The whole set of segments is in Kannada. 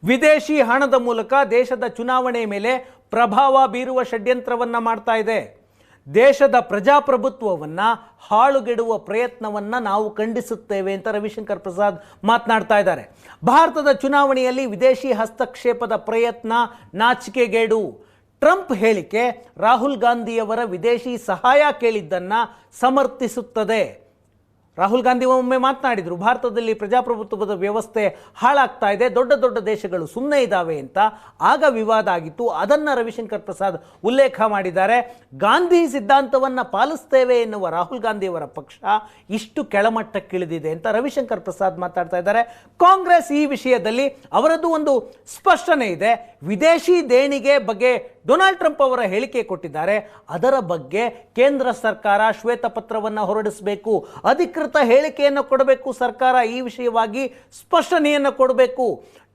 ವಿದೇಶಿ ಹಣದ ಮೂಲಕ ದೇಶದ ಚುನಾವಣೆ ಮೇಲೆ ಪ್ರಭಾವ ಬೀರುವ ಷಡ್ಯಂತ್ರವನ್ನು ಮಾಡ್ತಾ ಇದೆ. ದೇಶದ ಪ್ರಜಾಪ್ರಭುತ್ವವನ್ನು ಹಾಳುಗೆಡುವ ಪ್ರಯತ್ನವನ್ನು ನಾವು ಖಂಡಿಸುತ್ತೇವೆ ಅಂತ ರವಿಶಂಕರ್ ಪ್ರಸಾದ್ ಮಾತನಾಡ್ತಾ ಇದ್ದಾರೆ. ಭಾರತದ ಚುನಾವಣೆಯಲ್ಲಿ ವಿದೇಶಿ ಹಸ್ತಕ್ಷೇಪದ ಪ್ರಯತ್ನ ನಾಚಿಕೆಗೇಡು. ಟ್ರಂಪ್ ಹೇಳಿಕೆ ರಾಹುಲ್ ಗಾಂಧಿಯವರ ವಿದೇಶಿ ಸಹಾಯ ಕೇಳಿದ್ದನ್ನು ಸಮರ್ಥಿಸುತ್ತದೆ. ರಾಹುಲ್ ಗಾಂಧಿ ಒಮ್ಮೆ ಮಾತನಾಡಿದರು, ಭಾರತದಲ್ಲಿ ಪ್ರಜಾಪ್ರಭುತ್ವದ ವ್ಯವಸ್ಥೆ ಹಾಳಾಗ್ತಾ ಇದೆ, ದೊಡ್ಡ ದೊಡ್ಡ ದೇಶಗಳು ಸುಮ್ಮನೆ ಇದ್ದಾವೆ ಅಂತ. ಆಗ ವಿವಾದ ಆಗಿತ್ತು. ಅದನ್ನು ರವಿಶಂಕರ್ ಪ್ರಸಾದ್ ಉಲ್ಲೇಖ ಮಾಡಿದ್ದಾರೆ. ಗಾಂಧಿ ಸಿದ್ಧಾಂತವನ್ನು ಪಾಲಿಸ್ತೇವೆ ಎನ್ನುವ ರಾಹುಲ್ ಗಾಂಧಿಯವರ ಪಕ್ಷ ಇಷ್ಟು ಕೆಳಮಟ್ಟಕ್ಕಿಳಿದಿದೆ ಅಂತ ರವಿಶಂಕರ್ ಪ್ರಸಾದ್ ಮಾತಾಡ್ತಾ ಇದ್ದಾರೆ. ಕಾಂಗ್ರೆಸ್ ಈ ವಿಷಯದಲ್ಲಿ ಅವರದ್ದು ಒಂದು ಸ್ಪಷ್ಟನೆ ಇದೆ. ವಿದೇಶಿ ದೇಣಿಗೆ ಬಗ್ಗೆ ಡೊನಾಲ್ಡ್ ಟ್ರಂಪ್ ಅವರ ಹೇಳಿಕೆ ಕೊಟ್ಟಿದ್ದಾರೆ. ಅದರ ಬಗ್ಗೆ ಕೇಂದ್ರ ಸರ್ಕಾರ ಶ್ವೇತಪತ್ರವನ್ನು ಹೊರಡಿಸಬೇಕು, ಅಧಿಕೃತ ಹೇಳಿಕೆಯನ್ನು ಕೊಡಬೇಕು. ಸರ್ಕಾರ ಈ ವಿಷಯವಾಗಿ ಸ್ಪಷ್ಟನೆಯನ್ನು ಕೊಡಬೇಕು.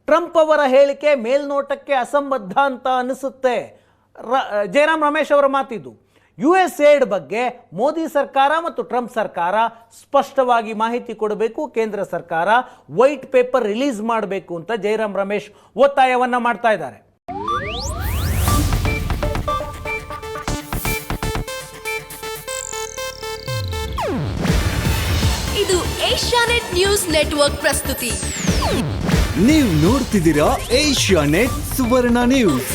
ಟ್ರಂಪ್ ಅವರ ಹೇಳಿಕೆ ಮೇಲ್ನೋಟಕ್ಕೆ ಅಸಂಬದ್ಧ ಅಂತ ಅನಿಸುತ್ತೆ. ಜಯರಾಮ್ ರಮೇಶ್ ಅವರ ಮಾತಿದ್ದು. USAID ಬಗ್ಗೆ ಮೋದಿ ಸರ್ಕಾರ ಮತ್ತು ಟ್ರಂಪ್ ಸರ್ಕಾರ ಸ್ಪಷ್ಟವಾಗಿ ಮಾಹಿತಿ ಕೊಡಬೇಕು. ಕೇಂದ್ರ ಸರ್ಕಾರ ವೈಟ್ ಪೇಪರ್ ರಿಲೀಸ್ ಮಾಡಬೇಕು ಅಂತ ಜಯರಾಮ್ ರಮೇಶ್ ಒತ್ತಾಯವನ್ನ ಮಾಡ್ತಾ ಇದ್ದಾರೆ. ಇದು ಏಷ್ಯಾನೆಟ್ ನ್ಯೂಸ್ ನೆಟ್ವರ್ಕ್ ಪ್ರಸ್ತುತಿ. ನೀವು ನೋಡ್ತಿದ್ದೀರಾ ಏಷ್ಯಾನೆಟ್ ಸುವರ್ಣ ನ್ಯೂಸ್.